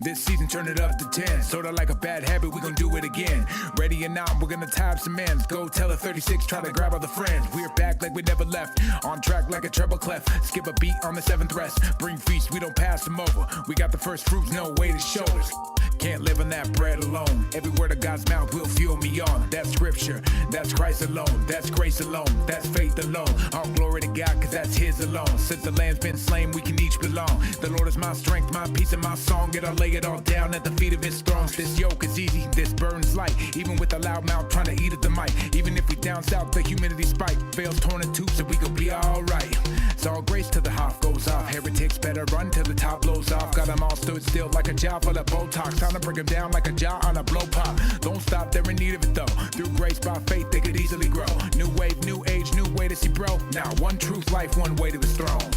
This season, turn it up to 10. Sorta like a bad habit, we gon' do it again. Ready or not, we're gonna tie up some ends. Go tell a 36, try to grab all the friends. We're back like we never left. On track like a treble clef. Skip a beat on the 7th rest. Bring feast, we don't pass them over. We got the first fruits, no weighted shoulders. Can't live on that bread alone. Every word of God's mouth will fuel me on. That's scripture, that's Christ alone. That's grace alone, that's faith alone. All glory to God, cause that's his alone. Since the lamb's been slain, we can each belong. The Lord is my strength, my peace, and my song. Yet I'll lay it all down at the feet of his throne. This yoke is easy, this burden's light. Even with a loud mouth trying to eat at the mic. Even if we down south, the humidity spike. Veils torn in two, so we gon' be alright. It's all grace till the Hoff goes off. Heretics better run till the top blows off. Got them all stood still like a jaw full of Botox. Time to break them down like a jaw on a blow pop. Don't stop, they're in need of it though. Through grace by faith, they could easily grow. New wave, new age, new way to see bro. Now one truth, life, one way to his throne.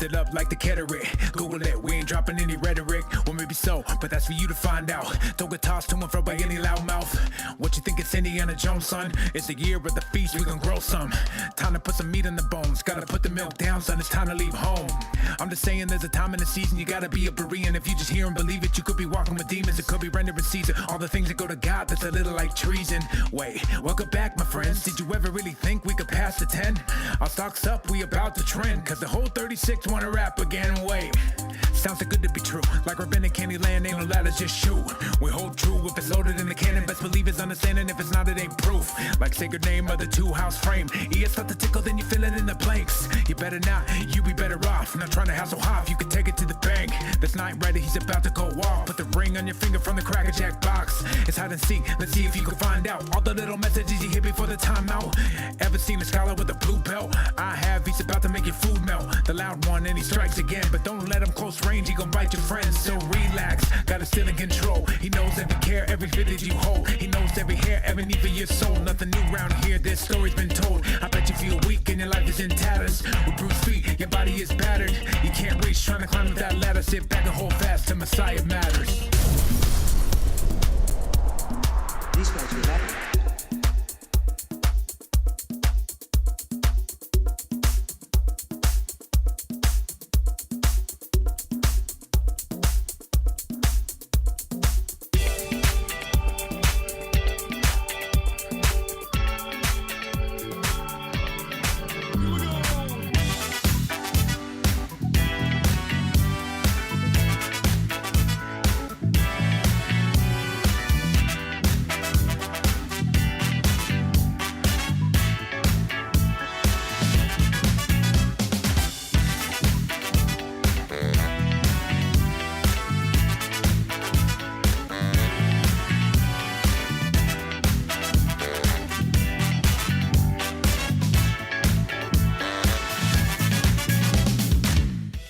It up like the cataract. Google it, we ain't dropping any rhetoric. Well, maybe so, but that's for you to find out. Don't get tossed to and fro by any loudmouth. What you think it's Indiana Jones, son? It's the year of the feast, we gon' grow some. Time to put some meat in the bones. Gotta put the milk down, son, it's time to leave home. I'm just saying there's a time in the season you gotta be a Berean. If you just hear and believe it, you could be walking with demons. It could be rendering Caesar. All the things that go to God, that's a little like treason. Wait, welcome back, my friends. Did you ever really think we could pass the 10? Our stocks up, we about to trend. Cause the whole 36 wanna rap again. Wait, sounds so good to be true. Like Rabbinic land, ain't no ladders, just shoot. We hold true if it's loaded in the cannon. Best believe it's understanding. If it's not, it ain't proof. Like sacred name of the 2-house frame. You start to tickle, then you fill it in the blanks. You better not, you be better off. Not trying to hassle Hoff, you can take it to the bank. This night ready, he's about to go off. Put the ring on your finger from the Cracker Jack box. It's hide and seek, let's see if you can find out all the little messages you hear before the timeout. Ever seen a scholar with a blue belt? I have, he's about to make your food melt. The loud one, and he strikes again. But don't let him close range, he gon' bite your friends. So relax, got it still in control. He knows every care, every fit that you hold. He knows every hair, every need for your soul. Nothing new around here, this story's been told. I bet you feel weak and your life is in tatters. With bruised feet, your body is battered. You can't reach, trying to climb up that ladder. Sit back and hold fast till Messiah matters. These guys are laughing.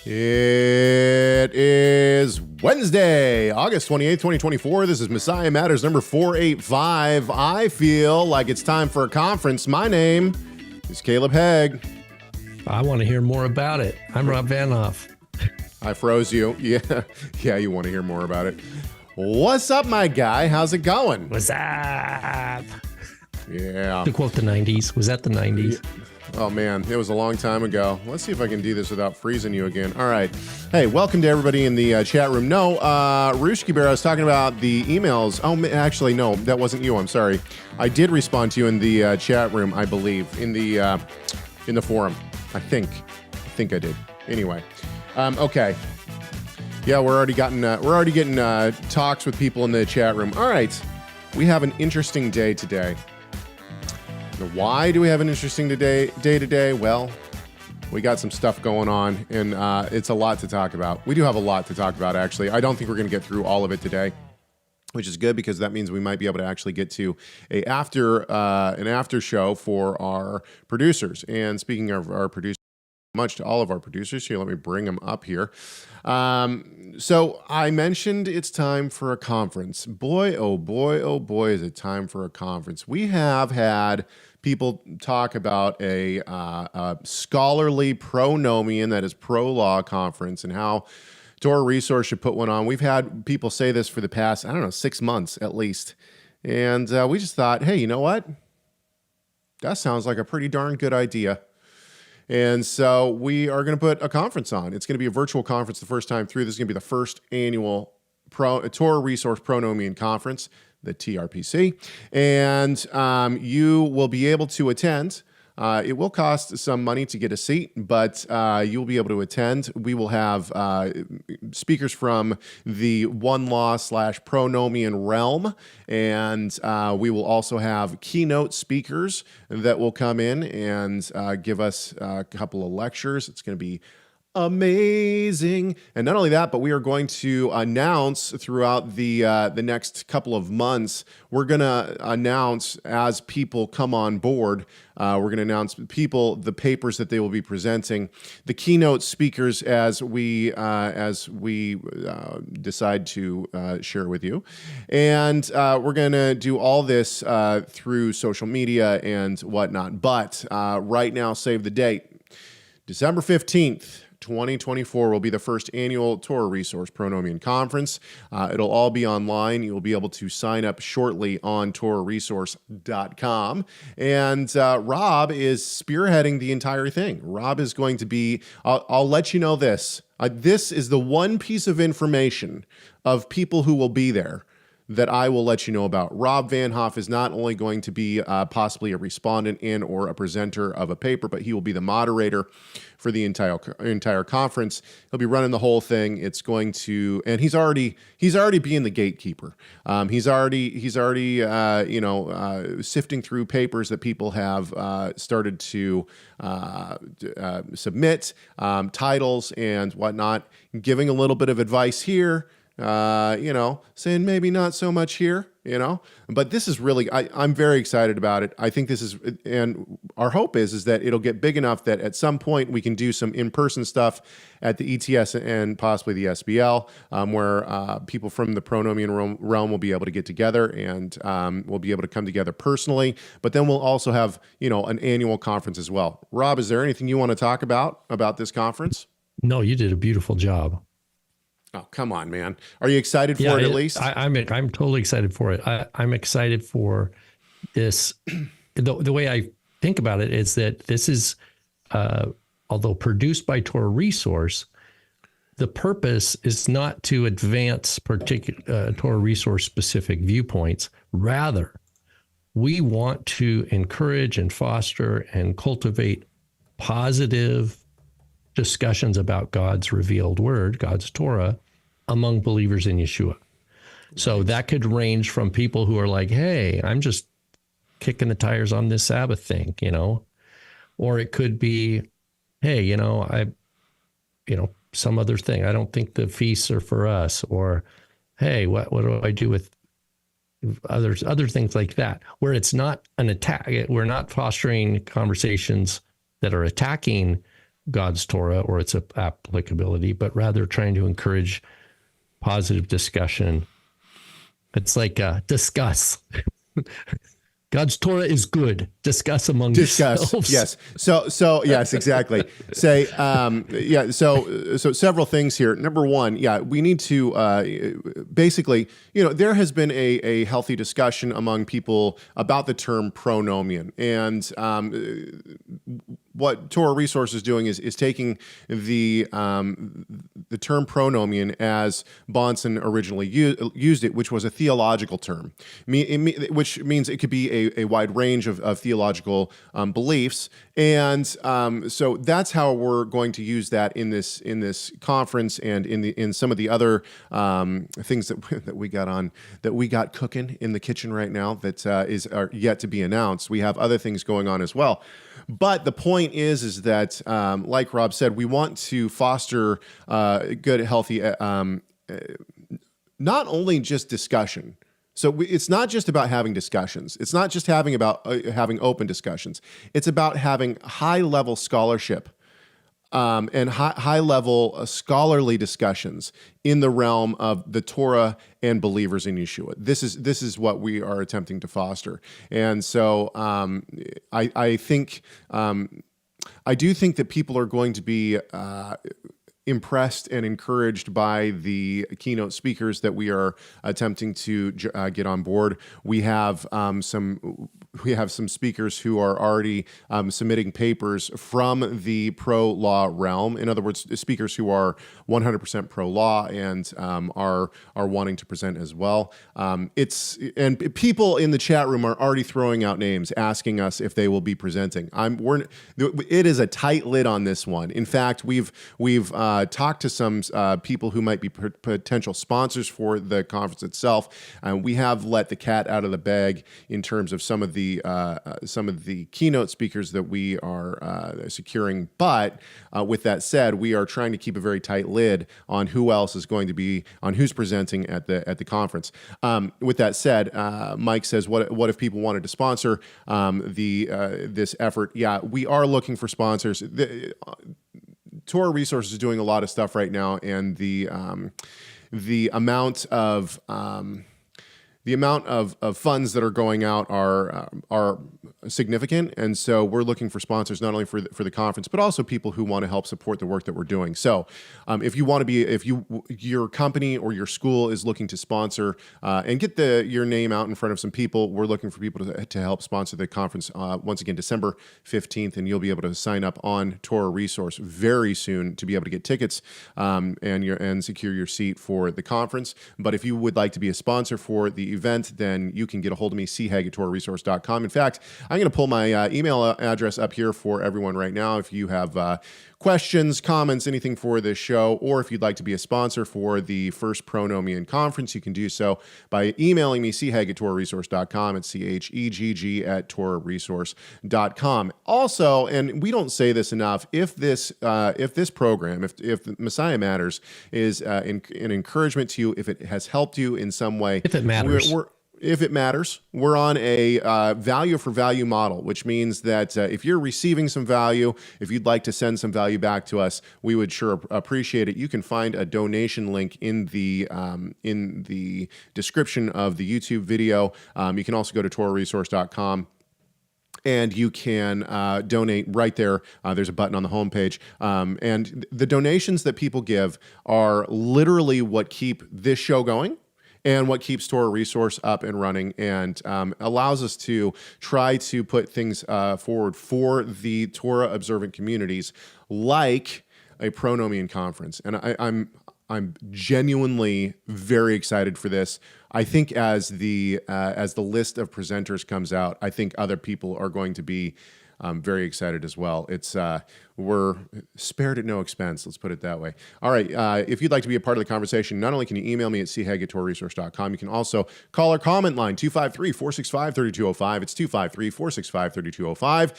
It is Wednesday, August 28th, 2024. This is Messiah Matters number 485. I feel like it's time for a conference. My name is Caleb Hegg. I want to hear more about it. I'm Rob Vanhoff. I froze you. Yeah, you want to hear more about it. What's up, my guy? How's it going? What's up? Yeah. To quote the 90s. Was that the 90s? Yeah. Oh, man, it was a long time ago. Let's see if I can do this without freezing you again. All right. Hey, welcome to everybody in the chat room. No, Rushki Bear, I was talking about the emails. Oh, actually, no, that wasn't you. I'm sorry. I did respond to you in the chat room, I believe, in the forum. I think I did. Anyway, okay. Yeah, we're already getting talks with people in the chat room. All right. We have an interesting day today. Now, why do we have an interesting day today? Well, we got some stuff going on, and it's a lot to talk about. We do have a lot to talk about, actually. I don't think we're going to get through all of it today, which is good because that means we might be able to actually get to an after show for our producers. And speaking of our producers, much to all of our producers here. Let me bring them up here. So I mentioned it's time for a conference. Boy, oh boy, oh boy, is it time for a conference. We have had people talk about a scholarly pronomian, that is pro-law conference, and how Torah Resource should put one on. We've had people say this for the past, 6 months at least. And we just thought, hey, you know what? That sounds like a pretty darn good idea. And so we are going to put a conference on. It's going to be a virtual conference the first time through. This is going to be the first annual Torah Resource Pronomian Conference, the TRPC. And you will be able to attend. It will cost some money to get a seat, but you'll be able to attend. We will have speakers from the one law / pronomian realm, and we will also have keynote speakers that will come in and give us a couple of lectures. It's going to be amazing. And not only that, but we are going to announce throughout the next couple of months, we're going to announce as people come on board, we're going to announce the papers that they will be presenting, the keynote speakers as we decide to share with you. And we're going to do all this through social media and whatnot. But right now, save the date. December 15th. 2024 will be the first annual Torah Resource Pronomian Conference. It'll all be online. You'll be able to sign up shortly on TorahResource.com. And Rob is spearheading the entire thing. Rob is going to be, I'll let you know this. This is the one piece of information of people who will be there that I will let you know about. Rob Vanhoff is not only going to be possibly a respondent or a presenter of a paper, but he will be the moderator for the entire conference. He'll be running the whole thing. It's going to, and he's already being the gatekeeper. He's already sifting through papers that people have started to submit, titles and whatnot, giving a little bit of advice here. Saying maybe not so much here, but this is really, I'm very excited about it. I think this is, and our hope is that it'll get big enough that at some point we can do some in-person stuff at the ETS and possibly the SBL, where people from the pronomian realm will be able to get together and we'll be able to come together personally, but then we'll also have, an annual conference as well. Rob, is there anything you want to talk about this conference? No, you did a beautiful job. Oh, come on, man. Are you excited for it at least? I'm totally excited for it. I'm excited for this. The way I think about it is that this is, although produced by Torah Resource, the purpose is not to advance particular Torah Resource specific viewpoints. Rather, we want to encourage and foster and cultivate positive discussions about God's revealed word, God's Torah, among believers in Yeshua. So that could range from people who are like, hey, I'm just kicking the tires on this Sabbath thing, or it could be, hey, some other thing. I don't think the feasts are for us, or, hey, what do I do with other things like that, where it's not an attack. We're not fostering conversations that are attacking God's Torah or its applicability, but rather trying to encourage positive discussion. It's like discuss. God's Torah is good. Discuss among yourselves. Yes. So yes, exactly. Say, So several things here. Number one, we need to basically, there has been a healthy discussion among people about the term pronomian, and what Torah Resource is doing is taking the term pronomian as Bonson originally used it, which was a theological term, which means it could be a wide range of theological beliefs, and so that's how we're going to use that in this conference and in some of the other things that we got cooking in the kitchen right now that are yet to be announced. We have other things going on as well. But the point is that, like Rob said, we want to foster good, healthy, not only just discussion. So it's not just about having discussions. It's not just having open discussions. It's about having high-level scholarship and high-level scholarly discussions in the realm of the Torah and believers in Yeshua. This is what we are attempting to foster. And so I think I do think that people are going to be impressed and encouraged by the keynote speakers that we are attempting to get on board. We have some speakers who are already submitting papers from the pro-law realm. In other words, speakers who are 100% pro-law and are wanting to present as well. And people in the chat room are already throwing out names, asking us if they will be presenting. It is a tight lid on this one. In fact, we've talked to some people who might be potential sponsors for the conference itself, and we have let the cat out of the bag in terms of some of the keynote speakers that we are securing. But with that said, we are trying to keep a very tight lid on who else is going to be on who's presenting at the conference. With that said, Mike says, what if people wanted to sponsor this effort? Yeah, we are looking for sponsors. Torah Resources is doing a lot of stuff right now, and the amount of funds that are going out are significant, and so we're looking for sponsors not only for the conference, but also people who want to help support the work that we're doing. So, if your company or your school is looking to sponsor and get your name out in front of some people, we're looking for people to help sponsor the conference. Once again, December 15th, and you'll be able to sign up on Torah Resource very soon to be able to get tickets and secure your seat for the conference. But if you would like to be a sponsor for the event, then you can get a hold of me, chegg@torahresource.com. In fact, I'm going to pull my email address up here for everyone right now. If you have questions, comments, anything for this show, or if you'd like to be a sponsor for the first Pronomian conference, you can do so by emailing me, chegg@torahresource.com. It's CHEGG at torahresource.com. Also, and we don't say this enough, if this program, if Messiah Matters is an encouragement to you, if it has helped you in some way, if it matters. If it matters, we're on a value for value model, which means that if you're receiving some value, if you'd like to send some value back to us, we would sure appreciate it. You can find a donation link in the description of the YouTube video. You can also go to torahresource.com. And you can donate right there. There's a button on the homepage. And the donations that people give are literally what keep this show going and what keeps Torah Resource up and running, and allows us to try to put things forward for the Torah observant communities, like a Pronomian conference. And I'm genuinely very excited for this. I think as the list of presenters comes out, I think other people are going to be very excited as well. We're spared at no expense, let's put it that way. All right, if you'd like to be a part of the conversation, not only can you email me at chegg@torahresource.com, you can also call our comment line, 253-465-3205. It's 253-465-3205.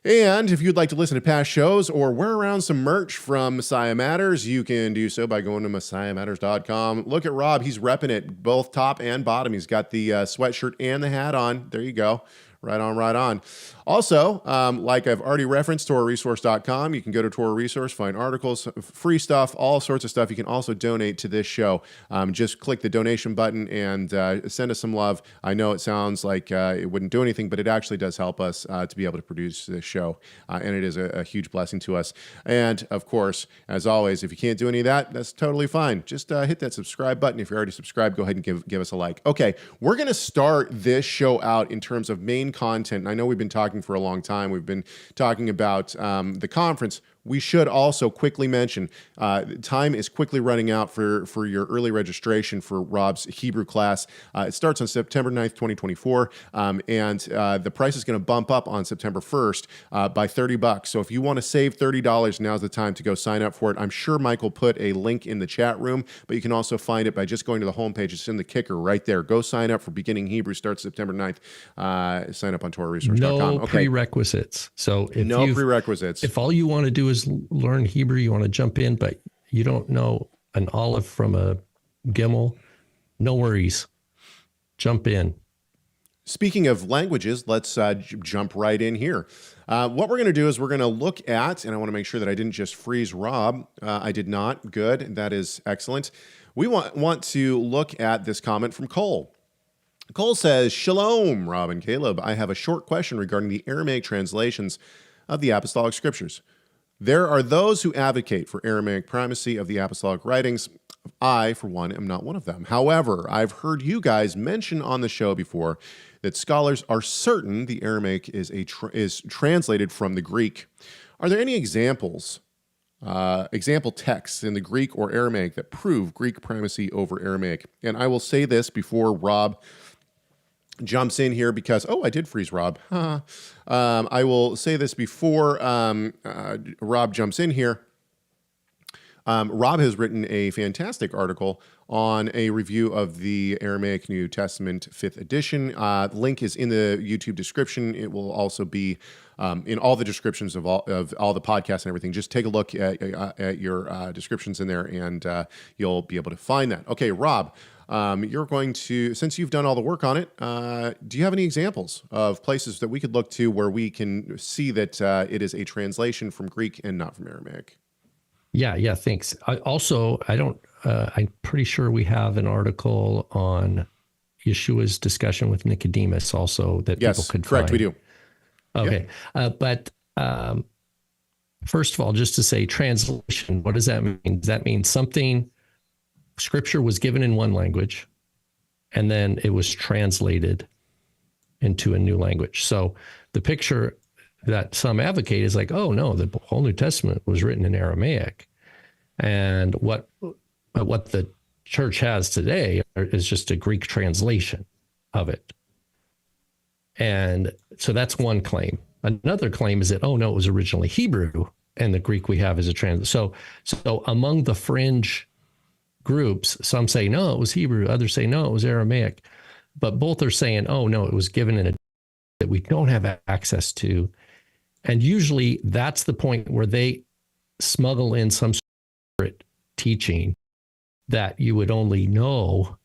And if you'd like to listen to past shows or wear around some merch from Messiah Matters, you can do so by going to messiahmatters.com. Look at Rob. He's repping it both top and bottom. He's got the sweatshirt and the hat on. There you go. Right on, right on. Also, like I've already referenced, torahresource.com. You can go to Torah Resource, find articles, free stuff, all sorts of stuff. You can also donate to this show. Just click the donation button and send us some love. I know it sounds like it wouldn't do anything, but it actually does help us to be able to produce this show. And it is a huge blessing to us. And of course, as always, if you can't do any of that, that's totally fine. Just hit that subscribe button. If you're already subscribed, go ahead and give us a like. Okay, we're going to start this show out in terms of main content. And I know we've been talking for a long time. We've been talking about the conference. We should also quickly mention, time is quickly running out for your early registration for Rob's Hebrew class. It starts on September 9th, 2024, and the price is going to bump up on September 1st by $30. So if you want to save $30, now's the time to go sign up for it. I'm sure Mike will put a link in the chat room, but you can also find it by just going to the homepage. It's in the Keicher right there. Go sign up for Beginning Hebrew. Starts September 9th. Sign up on torahresource.com. No prerequisites. So if prerequisites. If all you want to do is learn Hebrew, you want to jump in, but you don't know an olive from a gimel, no worries. Jump in. Speaking of languages, let's jump right in here. What we're going to do is we're going to look at, and I want to make sure that I didn't just freeze Rob. I did not. Good. That is excellent. We want to look at this comment from Cole. Cole says, Shalom, Rob and Caleb. I have a short question regarding the Aramaic translations of the Apostolic Scriptures. There are those who advocate for Aramaic primacy of the Apostolic writings. I, for one, am not one of them. However, I've heard you guys mention on the show before that scholars are certain the Aramaic is translated from the Greek. Are there any example texts in the Greek or Aramaic that prove Greek primacy over Aramaic? And I will say this before Rob jumps in here because, I did freeze Rob. I will say this before Rob jumps in here. Rob has written a fantastic article on a review of the Aramaic New Testament 5th edition. Link is in the YouTube description. It will also be in all the descriptions of all the podcasts and everything. Just take a look at your descriptions in there, and you'll be able to find that. Okay, Rob, you're going to, since you've done all the work on it, do you have any examples of places that we could look to where we can see that it is a translation from Greek and not from Aramaic? Yeah, thanks. I'm pretty sure we have an article on Yeshua's discussion with Nicodemus also that people could correct, find. we do. Okay. Yep. But first of all, just to say translation, what does that mean? Does that mean Scripture was given in one language and then it was translated into a new language? So the picture that some advocate is like, oh no, the whole New Testament was written in Aramaic. And what the church has today is just a Greek translation of it. And so that's one claim. Another claim is that, oh no, it was originally Hebrew and the Greek we have is a translation. So among the fringe groups, some say, no, it was Hebrew. Others say, no, it was Aramaic. But both are saying, oh no, it was given in a that we don't have access to. And usually that's the point where they smuggle in some secret teaching that you would only know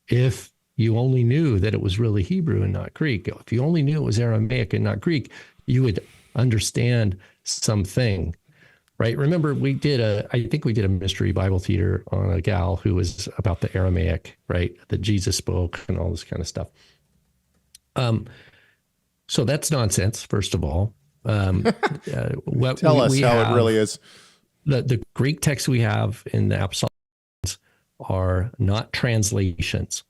if you only knew that it was really Hebrew and not Greek. If you only knew it was Aramaic and not Greek, you would understand something, right? Remember, I think we did a mystery Bible theater on a gal who was about the Aramaic, right? That Jesus spoke and all this kind of stuff. So that's nonsense, first of all. Tell us how it really is. The Greek texts we have in the Apostolic are not translations.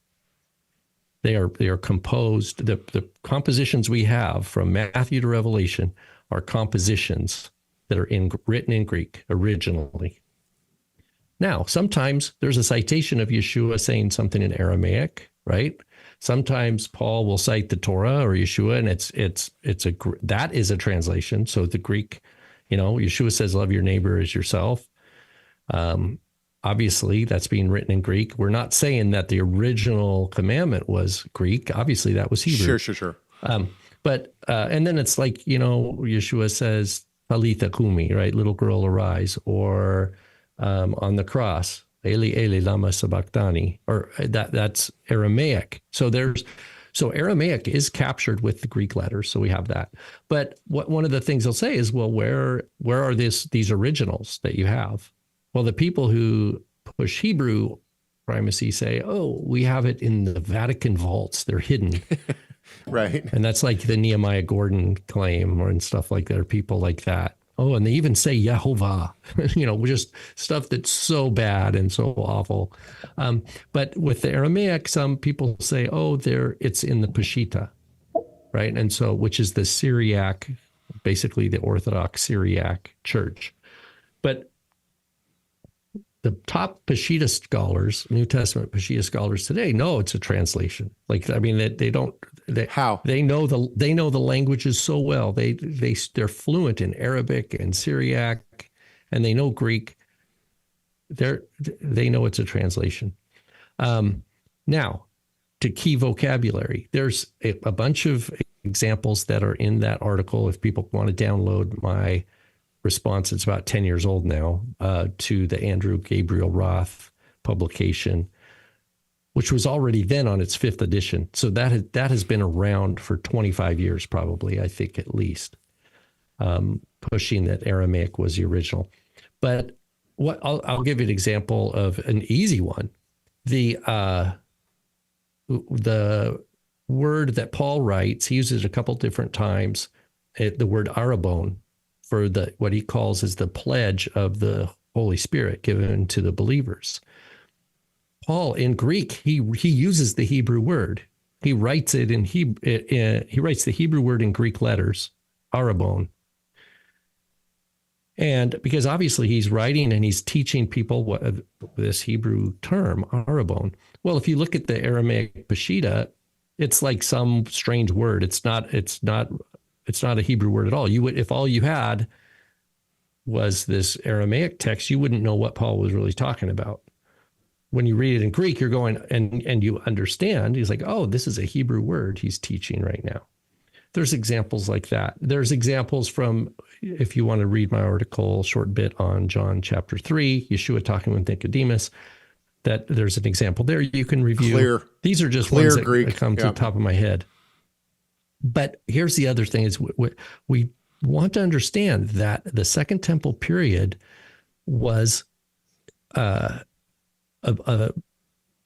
They are composed. The compositions we have from Matthew to Revelation are compositions that are written in Greek originally. Now, sometimes there's a citation of Yeshua saying something in Aramaic, right? Sometimes Paul will cite the Torah or Yeshua, and that is a translation. So the Greek, Yeshua says, "Love your neighbor as yourself." Obviously, that's being written in Greek. We're not saying that the original commandment was Greek. Obviously, that was Hebrew. Sure. But and then it's like, Yeshua says, "Talitha kumi," right? Little girl, arise. Or on the cross, Eli, Eli, lama sabachthani, or that's Aramaic. So Aramaic is captured with the Greek letters. So we have that. But one of the things they'll say is, well, where are these originals that you have? Well, the people who push Hebrew primacy say, oh, we have it in the Vatican vaults. They're hidden. Right. And that's like the Nehemiah Gordon claim and stuff like that, or people like that. Oh, and they even say Yehovah, just stuff that's so bad and so awful. But with the Aramaic, some people say, oh, it's in the Peshitta, right? And so, which is the Syriac, basically the Orthodox Syriac church. But the top Peshitta scholars, New Testament Peshitta scholars today, know it's a translation. They don't. How? They know the languages so well. They're fluent in Arabic and Syriac, and they know Greek. They know it's a translation. Now, to key vocabulary, there's a bunch of examples that are in that article. If people want to download my response, it's about 10 years old now, to the Andrew Gabriel Roth publication, which was already then on its 5th edition. So that has been around for 25 years, probably, I think, at least, pushing that Aramaic was the original. But I'll give you an example of an easy one. The word that Paul writes, he uses it a couple different times, the word arabon, for what he calls is the pledge of the Holy Spirit given to the believers. Paul in Greek, he uses the Hebrew word. He writes it in he writes the Hebrew word in Greek letters, arabon. And because obviously he's writing and he's teaching people what this Hebrew term, arabon. Well, if you look at the Aramaic Peshitta, it's like some strange word. It's not a Hebrew word at all. If all you had was this Aramaic text, you wouldn't know what Paul was really talking about. When you read it in Greek, you're going and you understand. He's like, oh, this is a Hebrew word he's teaching right now. There's examples like that. There's examples from, if you want to read my article, short bit on John chapter 3, Yeshua talking with Nicodemus, that there's an example there you can review. These are just ones that come to the top of my head. But here's the other thing is we want to understand that the Second Temple period was a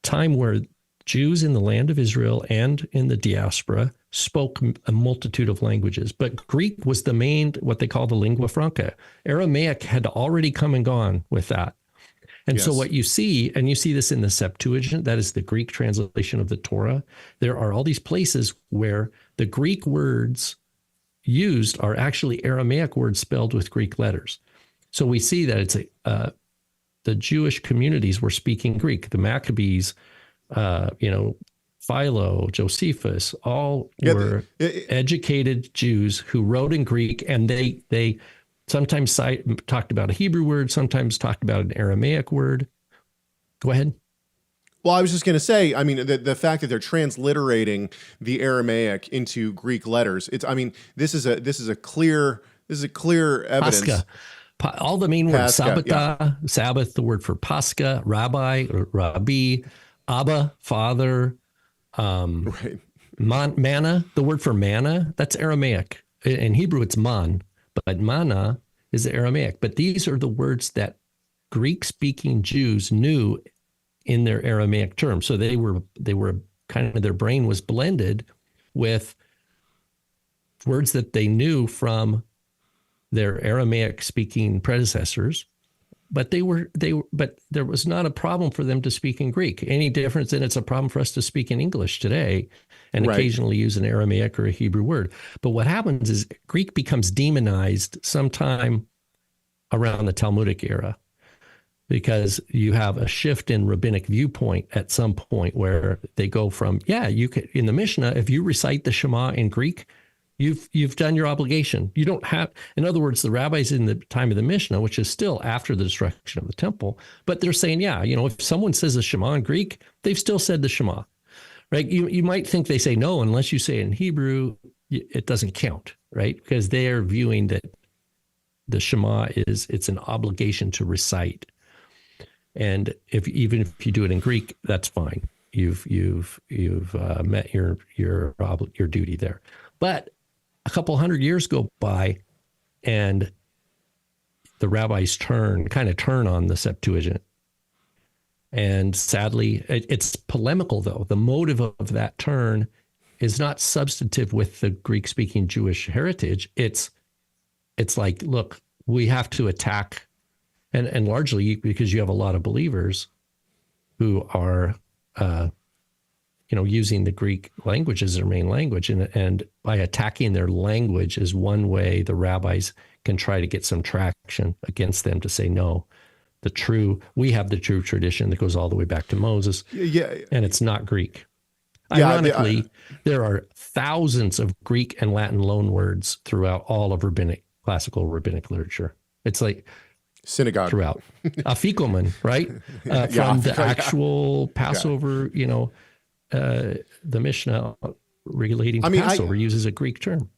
time where Jews in the land of Israel and in the diaspora spoke a multitude of languages, but Greek was the main, what they call the lingua franca. Aramaic had already come and gone with that. And so what you see, and you see this in the Septuagint, that is the Greek translation of the Torah, there are all these places where the Greek words used are actually Aramaic words spelled with Greek letters. So we see that it's the Jewish communities were speaking Greek. The Maccabees, Philo, Josephus, all were educated Jews who wrote in Greek, and they sometimes talked about a Hebrew word, sometimes talked about an Aramaic word. Go ahead. Well, I was just going to say, I mean, the fact that they're transliterating the Aramaic into Greek letters, this is a clear evidence. Pascha. All the main words, Sabbatah, Sabbath, the word for Pascha, Rabbi, or Rabbi, Abba, Father, right. Manna, the word for manna, that's Aramaic. In Hebrew, it's man, but manna is Aramaic. But these are the words that Greek-speaking Jews knew in their Aramaic terms. So they were kind of, their brain was blended with words that they knew from their Aramaic-speaking predecessors, but but there was not a problem for them to speak in Greek. Any difference than it's a problem for us to speak in English today and occasionally use an Aramaic or a Hebrew word. But what happens is Greek becomes demonized sometime around the Talmudic era, because you have a shift in rabbinic viewpoint at some point where they go from, you could, in the Mishnah, if you recite the Shema in Greek, you've done your obligation. You don't have, in other words, the rabbis in the time of the Mishnah, which is still after the destruction of the temple, but they're saying, if someone says the Shema in Greek, they've still said the Shema, right? You might think they say no, unless you say it in Hebrew, it doesn't count, right? Because they are viewing that the Shema it's an obligation to recite. And even if you do it in Greek, that's fine. You've met your duty there. But a couple hundred years go by, and the rabbis turn on the Septuagint. And sadly, it's polemical, though. The motive of that turn is not substantive with the Greek-speaking Jewish heritage. It's like, look, we have to attack, and largely because you have a lot of believers who are using the Greek language as their main language. And by attacking their language is one way the rabbis can try to get some traction against them to say, no, we have the true tradition that goes all the way back to Moses. And it's not Greek. Ironically, there are thousands of Greek and Latin loanwords throughout all of classical rabbinic literature. It's like synagogue throughout. Afikomen, right? From the actual Passover, the Mishnah relating to Passover uses a Greek term.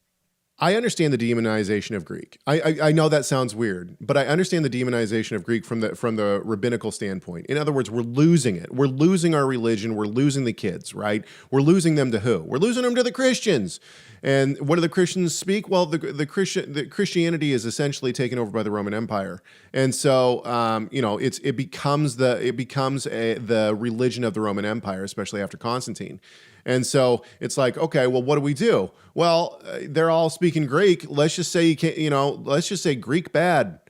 I understand the demonization of Greek. I know that sounds weird, but I understand the demonization of Greek from the rabbinical standpoint. In other words, we're losing it. We're losing our religion. We're losing the kids, right? We're losing them to who? We're losing them to the Christians. And what do the Christians speak? Well, the Christianity is essentially taken over by the Roman Empire, and so it becomes the religion of the Roman Empire, especially after Constantine. And so it's like, okay, well, what do we do? Well, they're all speaking Greek. Let's just say let's just say Greek bad.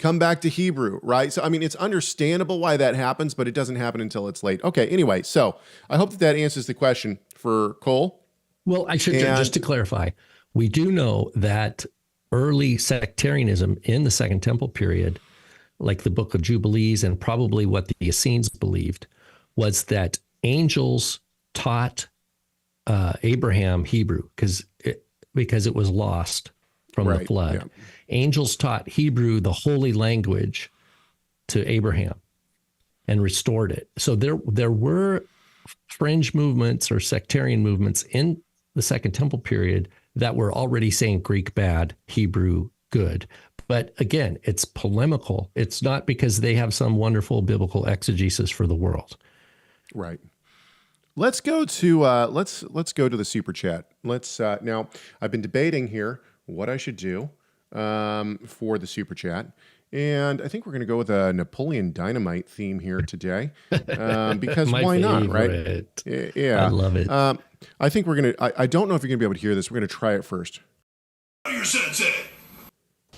Come back to Hebrew, right? So, I mean, it's understandable why that happens, but it doesn't happen until it's late. Okay, anyway, so I hope that answers the question for Cole. Well, I should just to clarify, we do know that early sectarianism in the Second Temple period, like the Book of Jubilees and probably what the Essenes believed, was that angels taught Abraham Hebrew because it was lost from the flood. Yeah. Angels taught Hebrew, the holy language, to Abraham and restored it. So there were fringe movements or sectarian movements in the Second Temple period that were already saying Greek bad, Hebrew good. But again, it's polemical. It's not because they have some wonderful biblical exegesis for the world. Right. Let's go to let's go to the super chat. Now I've been debating here what I should do for the super chat, and I think we're going to go with a Napoleon Dynamite theme here today because why not, right? Yeah, I love it. I think we're gonna. I don't know if you're gonna be able to hear this. We're gonna try it first. Your sensei.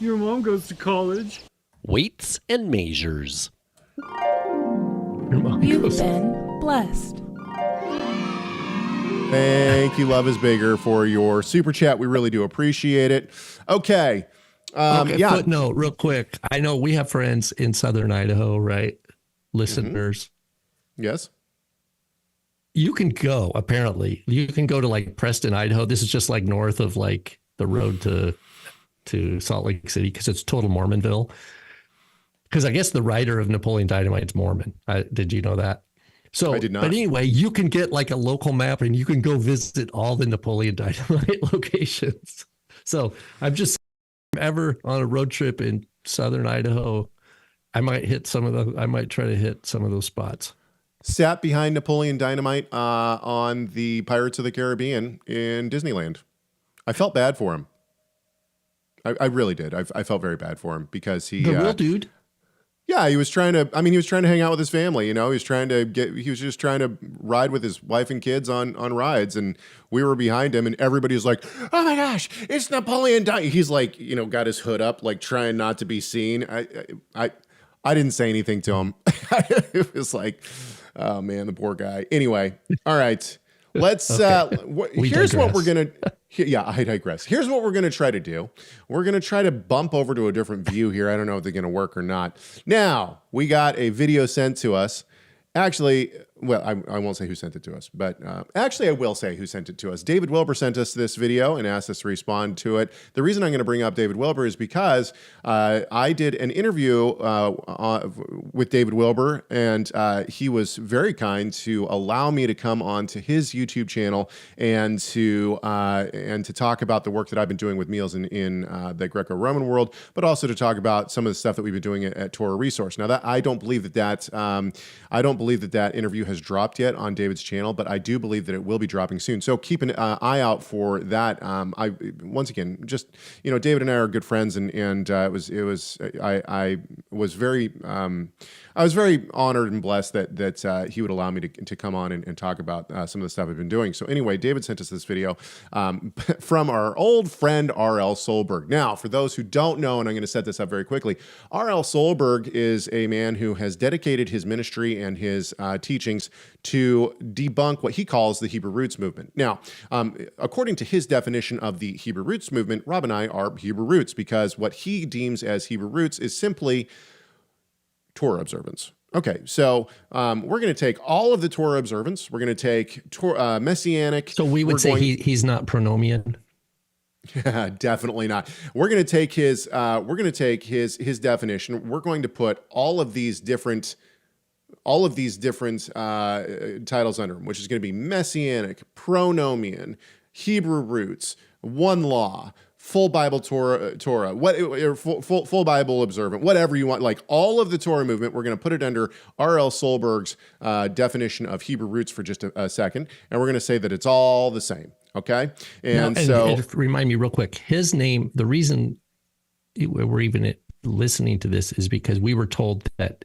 Your mom goes to college. Weights and measures. You've been blessed. Thank you, Love is Bigger, for your super chat. We really do appreciate it. Okay. Footnote real quick. I know we have friends in Southern Idaho, right? Listeners. Mm-hmm. Yes. You can go to like Preston, Idaho. This is just like north of like the road to Salt Lake City because it's total Mormonville. Because I guess the writer of Napoleon Dynamite's Mormon. Did you know that? So, I did not. But anyway, you can get like a local map and you can go visit all the Napoleon Dynamite locations. So I'm just ever on a road trip in Southern Idaho, I might try to hit some of those spots. Sat behind Napoleon Dynamite on the Pirates of the Caribbean in Disneyland. I felt bad for him. I really did. I felt very bad for him because the real dude. Yeah, he was trying to hang out with his family, he was just trying to ride with his wife and kids on rides, and we were behind him, and everybody was like, oh my gosh, it's Napoleon Dynamite. He's like, got his hood up, like trying not to be seen. I didn't say anything to him. It was like, oh man, the poor guy. Anyway, all right. Let's here's what we're gonna I digress. Here's what we're gonna try to do. We're gonna try to bump over to a different view here. I don't know if they're gonna work or not. Now we got a video sent to us. Actually, well, I won't say who sent it to us, but actually I will say who sent it to us. David Wilbur sent us this video and asked us to respond to it. The reason I'm going to bring up David Wilbur is because I did an interview with David Wilbur, and he was very kind to allow me to come on to his YouTube channel and to talk about the work that I've been doing with meals in the Greco-Roman world, but also to talk about some of the stuff that we've been doing at Torah Resource. Now, that I don't believe that interview has dropped yet on David's channel, but I do believe that it will be dropping soon. So keep an eye out for that. Once again, just David and I are good friends, and I was very honored and blessed that he would allow me to come on and talk about some of the stuff I've been doing. So anyway, David sent us this video from our old friend R.L. Solberg. Now, for those who don't know, and I'm going to set this up very quickly, R.L. Solberg is a man who has dedicated his ministry and his teachings to debunk what he calls the Hebrew Roots movement. Now, according to his definition of the Hebrew Roots movement, Rob and I are Hebrew Roots because what he deems as Hebrew Roots is simply Torah observance. Okay, so we're going to take all of the Torah observance. We're going to take Messianic. So we would say he's not pronomian. Yeah, definitely not. We're going to take his definition. We're going to put all of these different titles under him, which is going to be Messianic, pronomian, Hebrew Roots, one law, full Bible Torah, what or full Bible observant, whatever you want, like all of the Torah movement. We're going to put it under R.L. Solberg's definition of Hebrew roots for just a second, and we're going to say that it's all the same. Okay, and remind me real quick. His name. The reason we're even listening to this is because we were told that,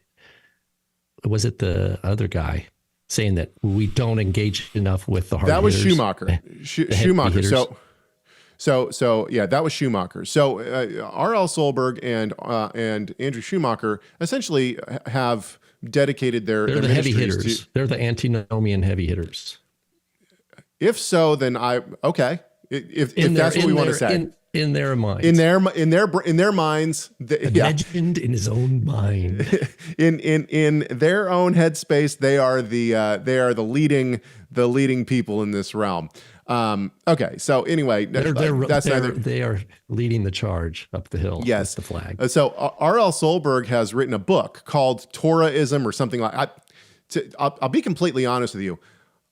was it the other guy saying that we don't engage enough with the hard hitters? That was Schumacher. Schumacher. Hitters. So yeah, that was Schumacher. So R.L. Solberg and Andrew Schumacher essentially have dedicated their They're the heavy hitters. They're the antinomian heavy hitters. If so, then okay. If that's what we want to say. In their minds. In their minds. Legend in his own mind. in their own headspace, they are the leading people in this realm. Okay, so anyway, they are leading the charge up the hill. Yes, with the flag. So R.L. Solberg has written a book called Torahism or something like. I'll be completely honest with you.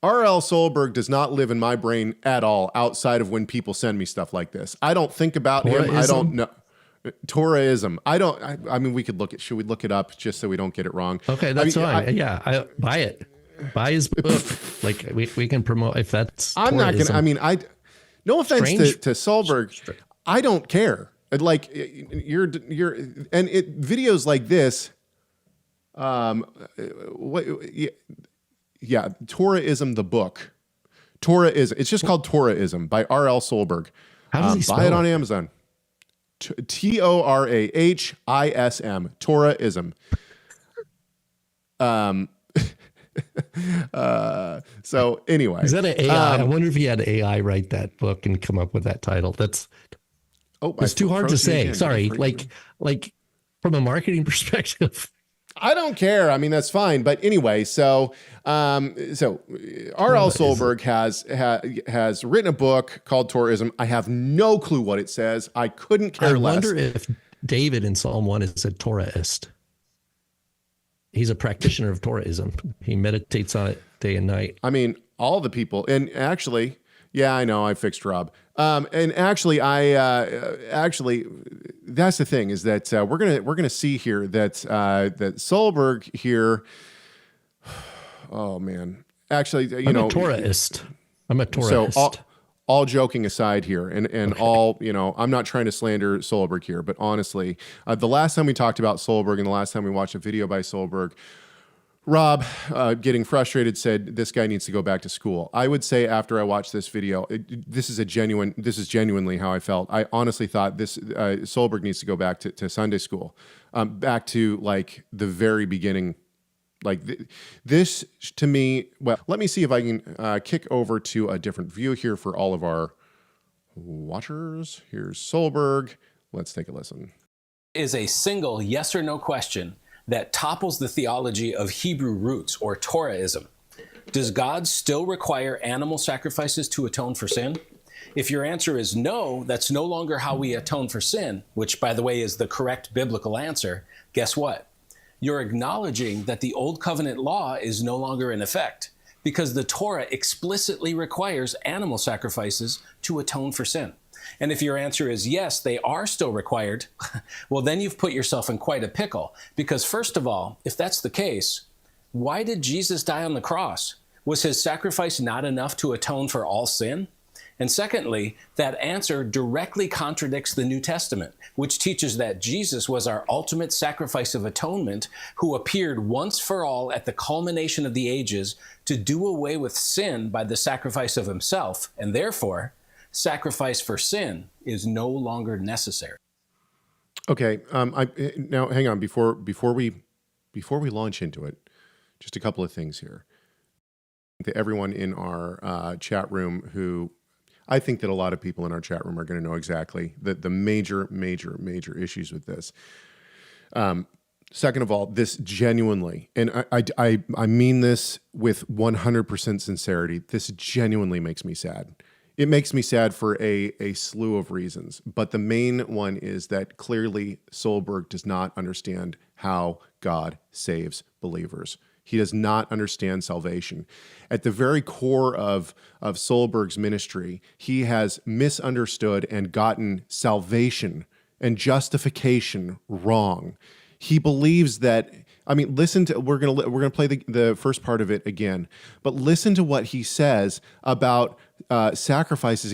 R.L. Solberg does not live in my brain at all outside of when people send me stuff like this. I don't think about him. I don't know. Torahism. I mean, should we look it up just so we don't get it wrong? Okay, that's fine. I buy it. Buy his book. Like we can promote if that's. I'm not gonna. I mean, no offense to Solberg. I don't care. Like videos like this. Yeah, Torahism, the book. Torahism. It's just called Torahism by R.L. Solberg. How does he spell buy it on Amazon. Torahism. Torahism. So anyway, is that an AI? I wonder if he had AI write that book and come up with that title. It's too hard to say. Sorry, like from a marketing perspective. I don't care. I mean, that's fine. But anyway, so R.L. Solberg has written a book called Torahism. I have no clue what it says. I couldn't care less. I wonder if David in Psalm 1 is a Torahist. He's a practitioner of Torahism. He meditates on it day and night. I mean, all the people, and actually, yeah, I know, I fixed Rob. And actually, that's the thing is that we're gonna see here that Solberg here. Oh man, actually, I'm a Torahist. So all joking aside here, and okay. All I'm not trying to slander Solberg here, but honestly, the last time we talked about Solberg and the last time we watched a video by Solberg, Rob, getting frustrated, said this guy needs to go back to school. I would say after I watched this video, this is genuinely how I felt. I honestly thought this Solberg needs to go back to Sunday school, back to like the very beginning. Like this to me. Well, let me see if I can kick over to a different view here for all of our watchers. Here's Solberg. Let's take a listen. Is a single yes or no question that topples the theology of Hebrew roots or Torahism. Does God still require animal sacrifices to atone for sin? If your answer is no, that's no longer how we atone for sin, which by the way is the correct biblical answer, guess what? You're acknowledging that the Old Covenant law is no longer in effect because the Torah explicitly requires animal sacrifices to atone for sin. And if your answer is yes, they are still required, well, then you've put yourself in quite a pickle. Because first of all, if that's the case, why did Jesus die on the cross? Was his sacrifice not enough to atone for all sin? And secondly, that answer directly contradicts the New Testament, which teaches that Jesus was our ultimate sacrifice of atonement, who appeared once for all at the culmination of the ages to do away with sin by the sacrifice of himself, and therefore, sacrifice for sin is no longer necessary. Okay, now hang on before we launch into it. Just a couple of things here. To everyone in our chat room who. I think that a lot of people in our chat room are going to know exactly the major issues with this. Second of all, this genuinely, and I mean this with 100% sincerity, this genuinely makes me sad. It makes me sad for a slew of reasons, but the main one is that clearly Solberg does not understand how God saves believers. He does not understand salvation. At the very core of Solberg's ministry, he has misunderstood and gotten salvation and justification wrong. He believes that, listen to, we're gonna play the first part of it again, but listen to what he says about sacrifices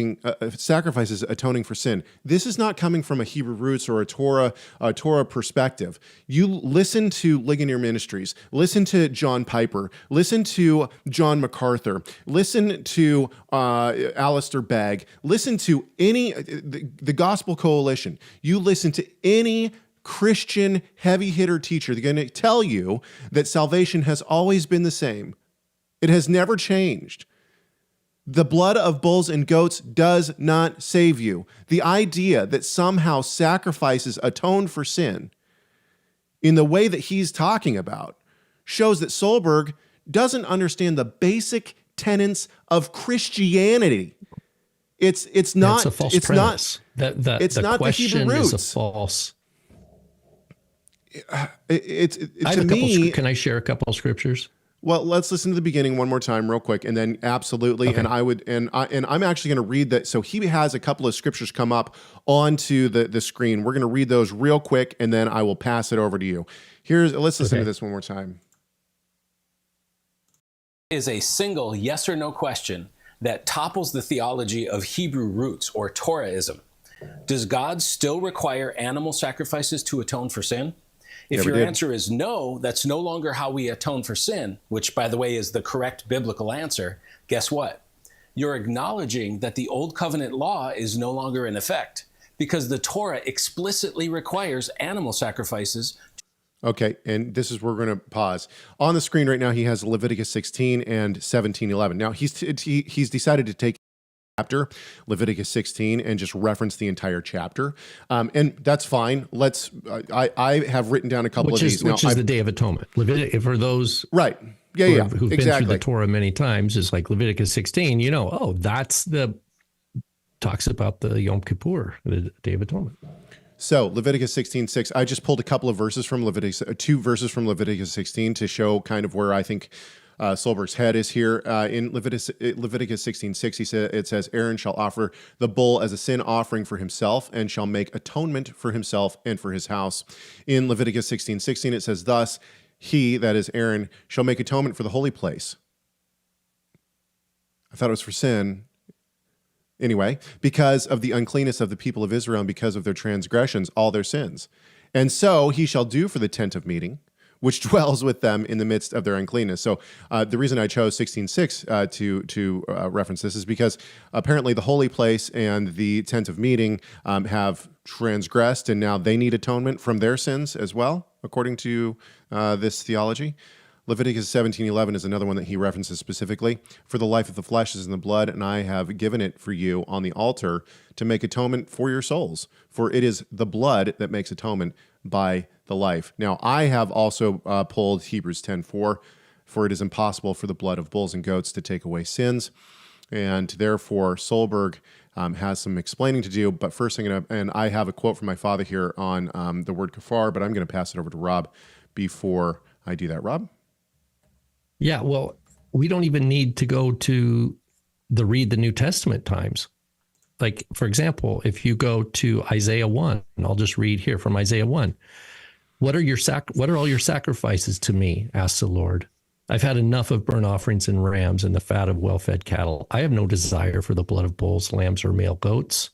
atoning for sin. This is not coming from a Hebrew roots or a Torah perspective. You listen to Ligonier Ministries, listen to John Piper, listen to John MacArthur, listen to Alistair Begg, listen to the Gospel Coalition. You listen to any Christian heavy hitter teacher. They're going to tell you that salvation has always been the same. It has never changed. The blood of bulls and goats does not save you. The idea that somehow sacrifices atone for sin in the way that he's talking about shows that Solberg doesn't understand the basic tenets of Christianity. It's not a false it's premise. It's the not question the Hebrew roots. is a false. I have to me, can I share a couple of scriptures? Well, let's listen to the beginning one more time real quick, and then absolutely. Okay. And I'm actually going to read that. So he has a couple of scriptures come up onto the screen. We're going to read those real quick, and then I will pass it over to you. Let's listen to this one more time. Is a single yes or no question that topples the theology of Hebrew roots or Torahism. Does God still require animal sacrifices to atone for sin? If your answer is no, that's no longer how we atone for sin, which, by the way, is the correct biblical answer, guess what? You're acknowledging that the Old Covenant law is no longer in effect because the Torah explicitly requires animal sacrifices. Okay, and this is where we're going to pause. On the screen right now, he has Leviticus 16 and 17:11. Now, he's decided to take chapter, Leviticus 16, and just reference the entire chapter. And that's fine. I have written down a couple of these. Which is the Day of Atonement. For those right. Yeah, who've been through the Torah many times, is like Leviticus 16, that's talks about the Yom Kippur, the Day of Atonement. So Leviticus 16:6, I just pulled a couple of verses from Leviticus, 2 verses from Leviticus 16 to show kind of where I think Solberg's head is here. In Leviticus 16:6, it says, Aaron shall offer the bull as a sin offering for himself and shall make atonement for himself and for his house. In Leviticus 16:16, it says, thus he, that is Aaron, shall make atonement for the holy place. I thought it was for sin. Anyway, because of the uncleanness of the people of Israel and because of their transgressions, all their sins. And so he shall do for the tent of meeting, which dwells with them in the midst of their uncleanness. So the reason I chose 16:6 to reference this is because apparently the holy place and the tent of meeting have transgressed, and now they need atonement from their sins as well, according to this theology. Leviticus 17:11 is another one that he references specifically. For the life of the flesh is in the blood, and I have given it for you on the altar to make atonement for your souls. For it is the blood that makes atonement by the life. Now, I have also pulled Hebrews 10:4, for it is impossible for the blood of bulls and goats to take away sins. And therefore, Solberg has some explaining to do. But first, and I have a quote from my father here on the word kafar, but I'm going to pass it over to Rob before I do that. Rob? Yeah, well, we don't even need to go to read the New Testament times. Like, for example, if you go to Isaiah 1, and I'll just read here from Isaiah 1. What are all your sacrifices to me, asks the Lord. I've had enough of burnt offerings and rams and the fat of well-fed cattle. I have no desire for the blood of bulls, lambs, or male goats.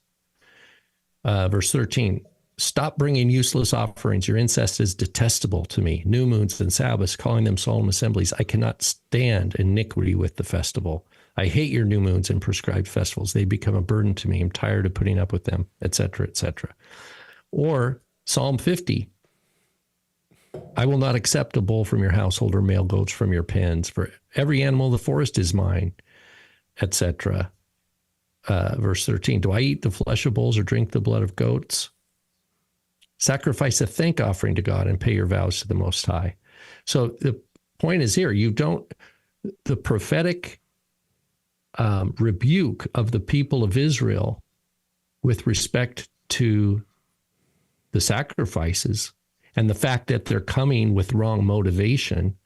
Verse 13, stop bringing useless offerings. Your incest is detestable to me. New moons and Sabbaths, calling them solemn assemblies. I cannot stand iniquity with the festival. I hate your new moons and prescribed festivals. They become a burden to me. I'm tired of putting up with them, etc., etc. Or Psalm 50. I will not accept a bull from your household or male goats from your pens, for every animal of the forest is mine, etc. Verse 13. Do I eat the flesh of bulls or drink the blood of goats? Sacrifice a thank offering to God and pay your vows to the Most High. So the point is here, the prophetic rebuke of the people of Israel with respect to the sacrifices and the fact that they're coming with wrong motivation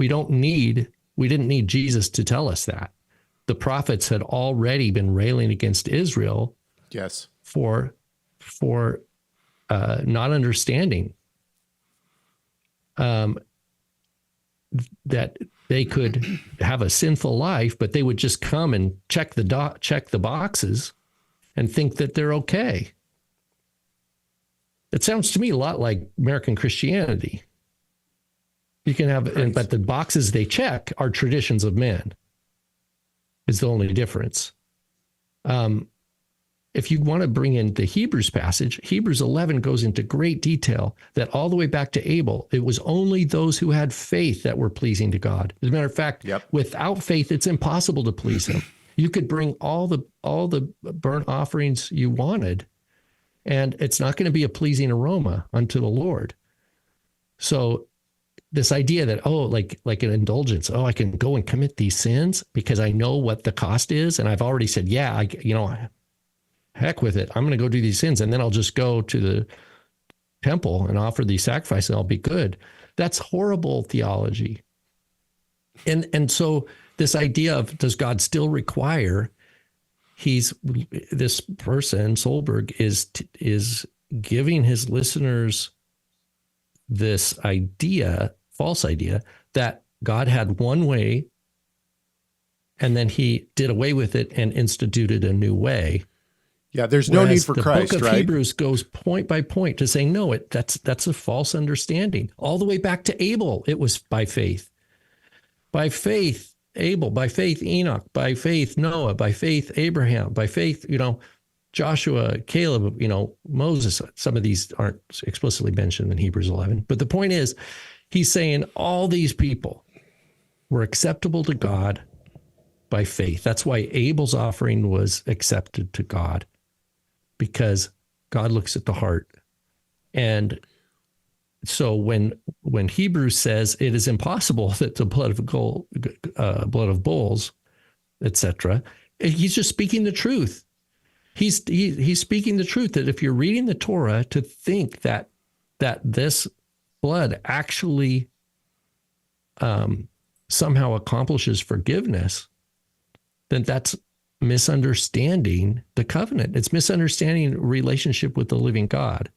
we didn't need Jesus to tell us that. The prophets had already been railing against Israel, yes, for not understanding that they could have a sinful life, but they would just come and check the boxes and think that they're okay. It sounds to me a lot like American Christianity. You can have, right. But the boxes they check are traditions of men. Is the only difference. If you want to bring in the Hebrews passage, Hebrews 11 goes into great detail that all the way back to Abel, it was only those who had faith that were pleasing to God. As a matter of fact, without faith, it's impossible to please him. You could bring all the burnt offerings you wanted, and it's not going to be a pleasing aroma unto the Lord. So this idea that, like an indulgence, I can go and commit these sins because I know what the cost is. And I've already said, heck with it. I'm going to go do these sins. And then I'll just go to the temple and offer these sacrifices and I'll be good. That's horrible theology. And so this idea of, does God still require, this person, Solberg, is giving his listeners this idea, false idea, that God had one way and then he did away with it and instituted a new way. Yeah, there's no need for Christ, right? The book of right? Hebrews goes point by point to saying, no, that's a false understanding. All the way back to Abel, it was by faith. By faith, Abel, by faith, Enoch, by faith, Noah, by faith, Abraham, by faith, Joshua, Caleb, Moses. Some of these aren't explicitly mentioned in Hebrews 11. But the point is, he's saying all these people were acceptable to God by faith. That's why Abel's offering was accepted to God, because God looks at the heart. And so when Hebrews says it is impossible that the blood of bulls, etc., he's just speaking the truth. He's speaking the truth, that if you're reading the Torah to think that this blood actually somehow accomplishes forgiveness, then that's misunderstanding the covenant. It's misunderstanding relationship with the living God.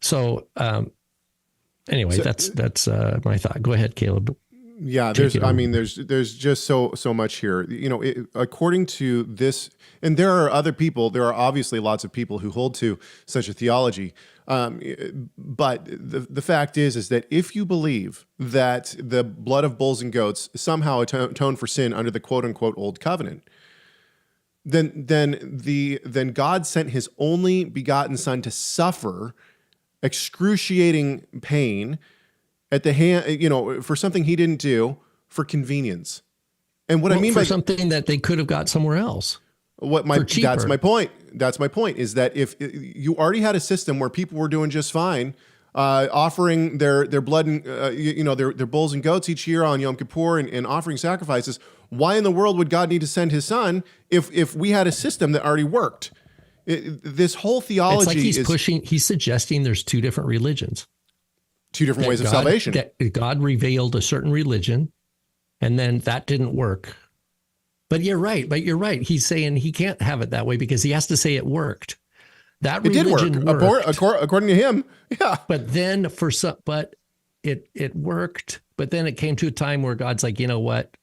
So anyway, that's my thought. Go ahead, Caleb. Yeah, there's just so much here. According to this, and there are obviously lots of people who hold to such a theology. But the fact is that if you believe that the blood of bulls and goats somehow atone for sin under the quote unquote old covenant, then God sent his only begotten son to suffer excruciating pain at the hand, for something he didn't do, for convenience. And what I mean by something that they could have got somewhere else. That's my point. That's my point, is that if you already had a system where people were doing just fine, offering their blood and their bulls and goats each year on Yom Kippur and offering sacrifices, why in the world would God need to send his son if we had a system that already worked? This whole theology he's suggesting there's two different religions. Two different ways of salvation. That God revealed a certain religion, and then that didn't work. But you're right. He's saying he can't have it that way because he has to say it worked. That religion worked. According to him. Yeah. But then it worked. But then it came to a time where God's like, you know what?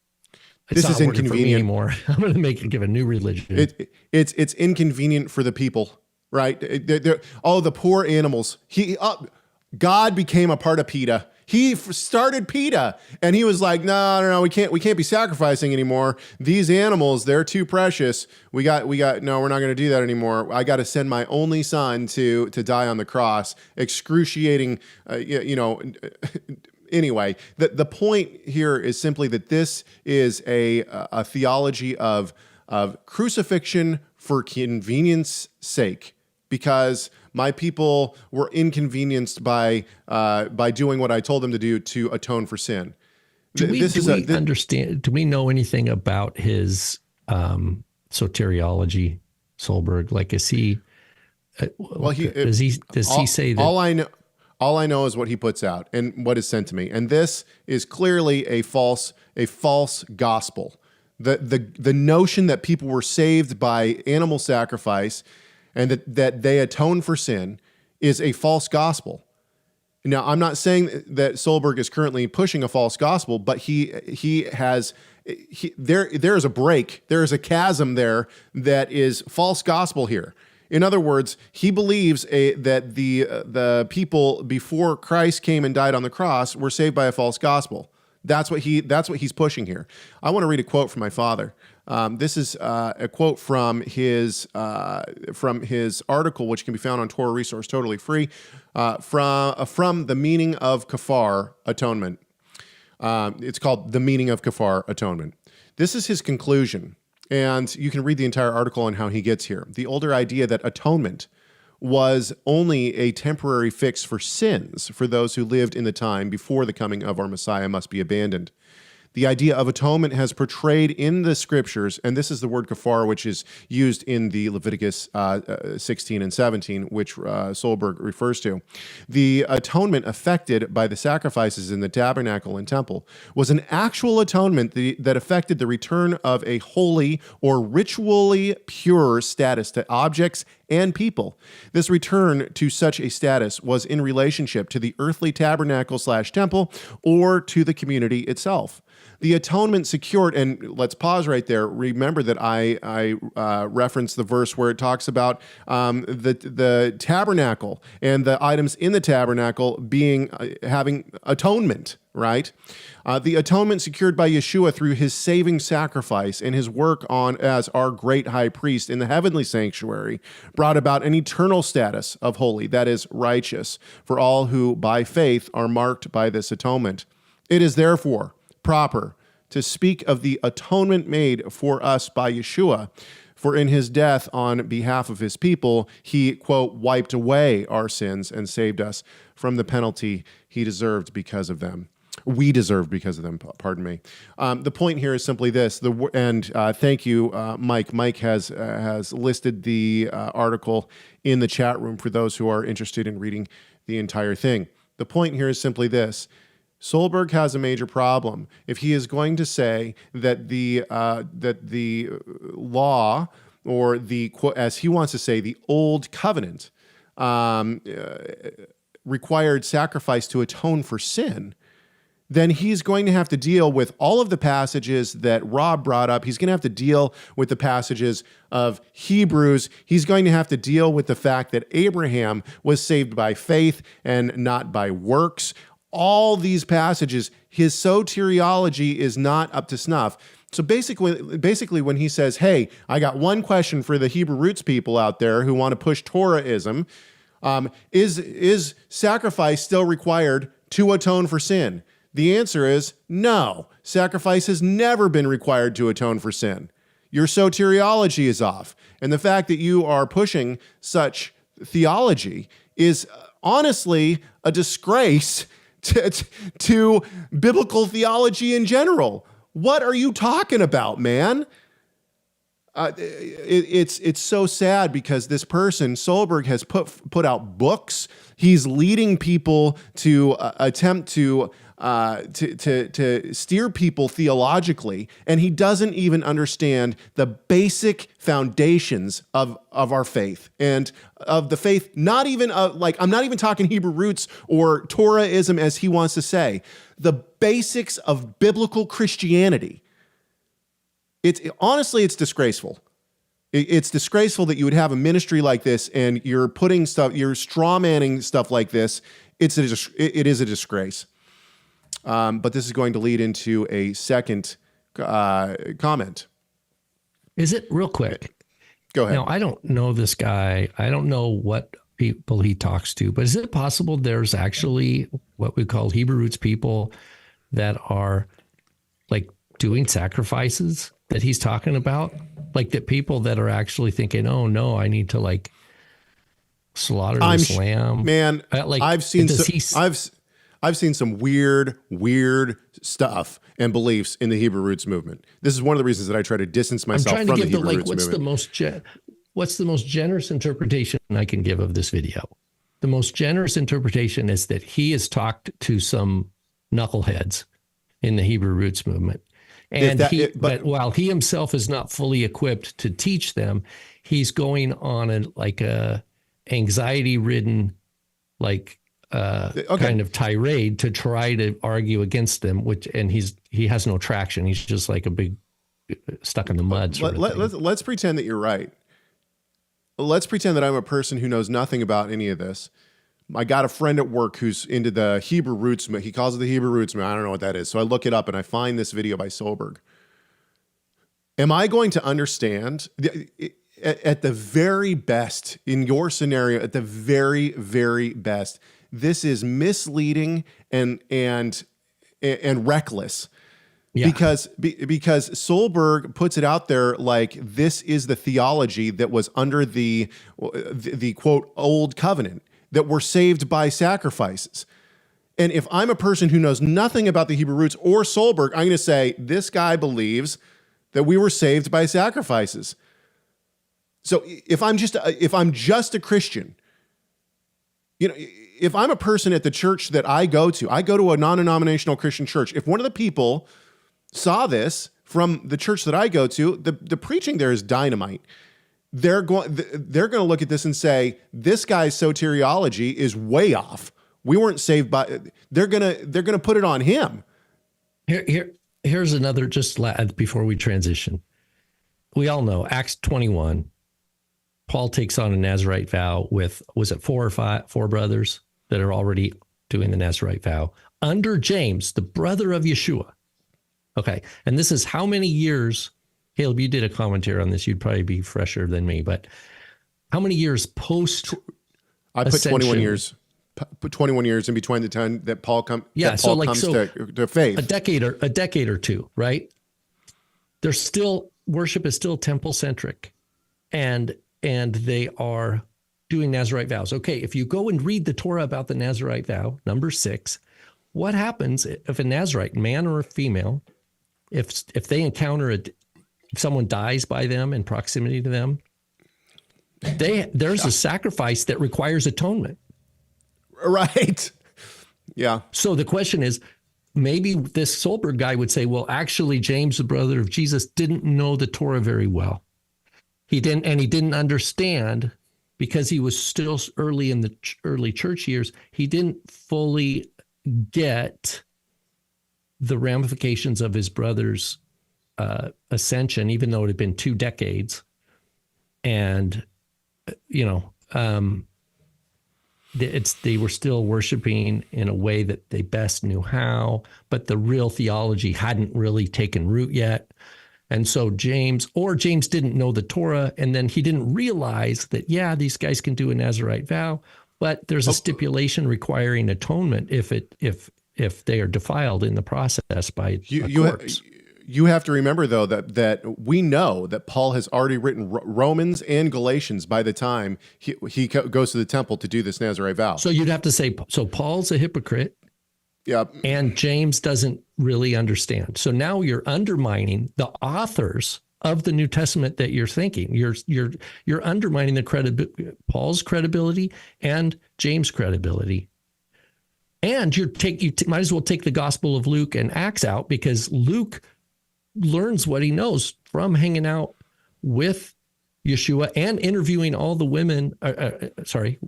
It's this is inconvenient anymore. I'm going to give a new religion. It's inconvenient for the people, right? The poor animals. God became a part of PETA. He started PETA, and he was like, no, we can't be sacrificing anymore. These animals, they're too precious. No, we're not going to do that anymore. I got to send my only son to die on the cross. Excruciating, Anyway, the point here is simply that this is a theology of crucifixion for convenience sake, because my people were inconvenienced by doing what I told them to do to atone for sin. Do we know anything about his soteriology, Solberg? Like, is he? Does he say that? All I know is what he puts out and what is sent to me. And this is clearly a false gospel. The notion that people were saved by animal sacrifice and that they atone for sin is a false gospel. Now, I'm not saying that Solberg is currently pushing a false gospel, but there is a break. There is a chasm there that is false gospel here. In other words, he believes that the people before Christ came and died on the cross were saved by a false gospel. That's what he's pushing here. I want to read a quote from my father. This is a quote from his article, which can be found on Torah Resource, totally free, from The Meaning of Kafar, Atonement. It's called The Meaning of Kafar, Atonement. This is his conclusion, and you can read the entire article on how he gets here. The older idea that atonement was only a temporary fix for sins for those who lived in the time before the coming of our Messiah must be abandoned. The idea of atonement has portrayed in the scriptures, and this is the word kafar, which is used in the Leviticus 16 and 17, which Solberg refers to. The atonement effected by the sacrifices in the tabernacle and temple was an actual atonement that affected the return of a holy or ritually pure status to objects and people. This return to such a status was in relationship to the earthly tabernacle/temple or to the community itself. The atonement secured, and let's pause right there. Remember that I referenced the verse where it talks about the tabernacle and the items in the tabernacle being having atonement, right? The atonement secured by Yeshua through his saving sacrifice and his work as our great high priest in the heavenly sanctuary brought about an eternal status of holy, that is, righteous, for all who by faith are marked by this atonement. It is therefore proper to speak of the atonement made for us by Yeshua, for in his death on behalf of his people, he, quote, wiped away our sins and saved us from the penalty he deserved because of them. We deserved because of them, pardon me. The point here is simply this, thank you, Mike. Mike has listed the article in the chat room for those who are interested in reading the entire thing. The point here is simply this. Solberg has a major problem if he is going to say that the law, or the, as he wants to say, the old covenant required sacrifice to atone for sin. Then he's going to have to deal with all of the passages that Rob brought up. He's going to have to deal with the passages of Hebrews. He's going to have to deal with the fact that Abraham was saved by faith and not by works. All these passages, his soteriology is not up to snuff. So basically when he says, hey, I got one question for the Hebrew roots people out there who want to push Torahism, is sacrifice still required to atone for sin? The answer is no. Sacrifice has never been required to atone for sin. Your soteriology is off. And the fact that you are pushing such theology is honestly a disgrace to biblical theology in general. What are you talking about, man? It's so sad because this person, Solberg, has put out books. He's leading people to attempt to steer people theologically, and he doesn't even understand the basic foundations of our faith and of the faith. Not even I'm not even talking Hebrew roots or Torahism as he wants to say. The basics of biblical Christianity. Honestly, it's disgraceful. It's disgraceful that you would have a ministry like this and you're putting stuff, you're straw manning stuff like this. It is a disgrace. But this is going to lead into a second comment. Is it real quick? Go ahead. Now, I don't know this guy. I don't know what people he talks to, but is it possible there's actually what we call Hebrew roots people that are like doing sacrifices that he's talking about? Like that people that are actually thinking, oh no, I need to like slaughter this lamb. Man, I've seen some weird stuff and beliefs in the Hebrew roots movement. This is one of the reasons that I try to distance myself from the Hebrew roots movement. What's the most generous interpretation I can give of this video? The most generous interpretation is that he has talked to some knuckleheads in the Hebrew roots movement. And but while he himself is not fully equipped to teach them, he's going on a anxiety-ridden, kind of tirade to try to argue against them, and he has no traction. He's just like a big stuck in the mud. Let's pretend that you're right. Let's pretend that I'm a person who knows nothing about any of this. I got a friend at work who's into the Hebrew roots. He calls it the Hebrew roots. I don't know what that is. So I look it up and I find this video by Solberg. Am I going to understand at the very best in your scenario, at the very, very best, this is misleading and reckless? Yeah. Because Solberg puts it out there like this is the theology that was under the quote old covenant, that we're saved by sacrifices. And if I'm a person who knows nothing about the Hebrew roots or Solberg, I'm going to say this guy believes that we were saved by sacrifices. So if I'm just a Christian, if I'm a person at the church that I go to a non-denominational Christian church. If one of the people saw this from the church that I go to, the preaching there is dynamite. They're going to look at this and say, this guy's soteriology is way off. We weren't saved by. They're gonna put it on him. Here's another, just before we transition. We all know Acts 21. Paul takes on a Nazirite vow with, was it 4 brothers that are already doing the Nazirite vow under James, the brother of Yeshua. Okay, and this is how many years? Caleb, you did a commentary on this. You'd probably be fresher than me, but how many years post? I put 21 years. Put 21 years in between the time that Paul comes. Yeah, so to faith. A decade or two, right? There's still worship is still temple centric, and they are doing Nazirite vows. Okay, if you go and read the Torah about the Nazirite vow, number 6, what happens if a Nazirite, man or a female, if they encounter if someone dies by them in proximity to them, there's a sacrifice that requires atonement. Right. Yeah. So the question is, maybe this Solberg guy would say, well, actually, James, the brother of Jesus, didn't know the Torah very well. He didn't understand, because he was still early in the early church years. He didn't fully get the ramifications of his brother's ascension, even though it had been 2 decades. And, they were still worshiping in a way that they best knew how, but the real theology hadn't really taken root yet. And so James didn't know the Torah, and then he didn't realize that, yeah, these guys can do a Nazirite vow, but there's a stipulation requiring atonement if they are defiled in the process by a corpse. You have to remember, though, that we know that Paul has already written Romans and Galatians by the time he goes to the temple to do this Nazirite vow. So you'd have to say, so Paul's a hypocrite. Yep. And James doesn't really understand. So now you're undermining the authors of the New Testament that you're thinking. You're undermining Paul's credibility and James' credibility. And you might as well take the Gospel of Luke and Acts out, because Luke learns what he knows from hanging out with Yeshua and interviewing all the women,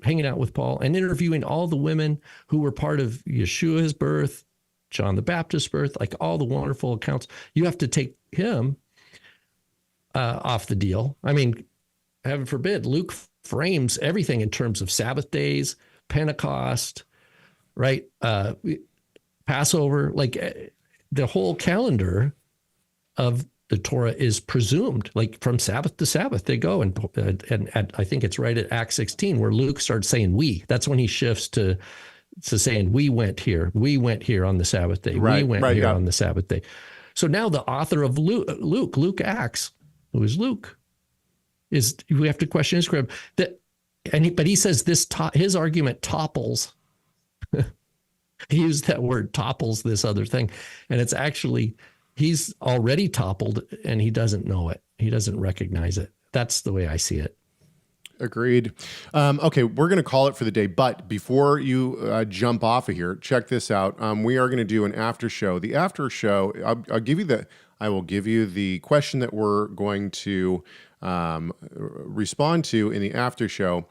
hanging out with Paul and interviewing all the women who were part of Yeshua's birth, John the Baptist's birth, like all the wonderful accounts. You have to take him off the deal. I mean, heaven forbid, Luke frames everything in terms of Sabbath days, Pentecost, right? Passover, like the whole calendar of the Torah is presumed, like from Sabbath to Sabbath they go, and I think it's right at Acts 16 where Luke starts saying we. That's when he shifts to saying we went here on the Sabbath day. Right, we went here on the Sabbath day. So now the author of Luke Acts, who is Luke, we have to question his crib. But he says his argument topples. He used that word, topples this other thing, and it's actually. He's already toppled and he doesn't know it. He doesn't recognize it. That's the way I see it. Agreed. Okay, we're going to call it for the day. But before you jump off of here, check this out. We are going to do an after show. The after show, I will give you the question that we're going to respond to in the after show.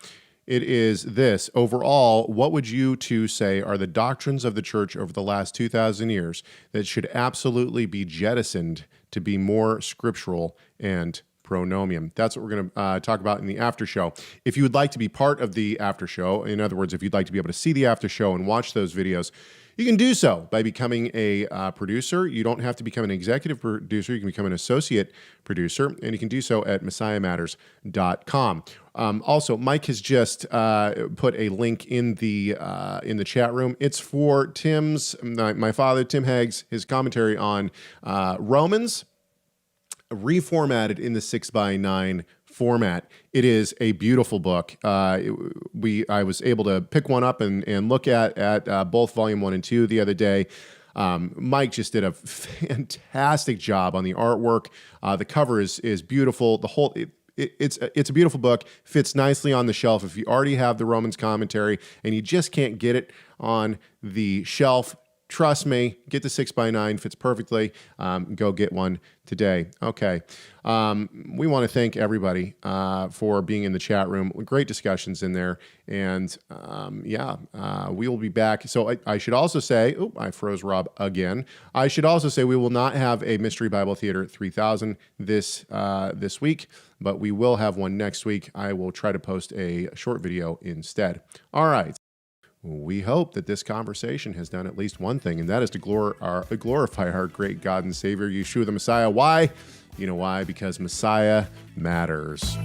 It is this: overall, what would you two say are the doctrines of the church over the last 2,000 years that should absolutely be jettisoned to be more scriptural and pronomium? That's what we're going to talk about in the after show. If you would like to be part of the after show, in other words, if you'd like to be able to see the after show and watch those videos, you can do so by becoming a producer. You don't have to become an executive producer. You can become an associate producer, and you can do so at messiahmatters.com. Also, Mike has just put a link in the chat room. It's for my father, Tim Hegg's, his commentary on Romans, reformatted in the 6x9 format. It is a beautiful book. I was able to pick one up and look at both volume 1 and 2 the other day. Mike just did a fantastic job on the artwork. The cover is beautiful. The whole it's a beautiful book. Fits nicely on the shelf. If you already have the Romans commentary and you just can't get it on the shelf, trust me, get the 6x9, fits perfectly. Go get one today. Okay. We want to thank everybody for being in the chat room. Great discussions in there. And we will be back. So I should also say, I froze Rob again. I should also say we will not have a Mystery Bible Theater 3000 this week, but we will have one next week. I will try to post a short video instead. All right. We hope that this conversation has done at least one thing, and that is to glorify our great God and Savior, Yeshua the Messiah. Why? You know why? Because Messiah matters.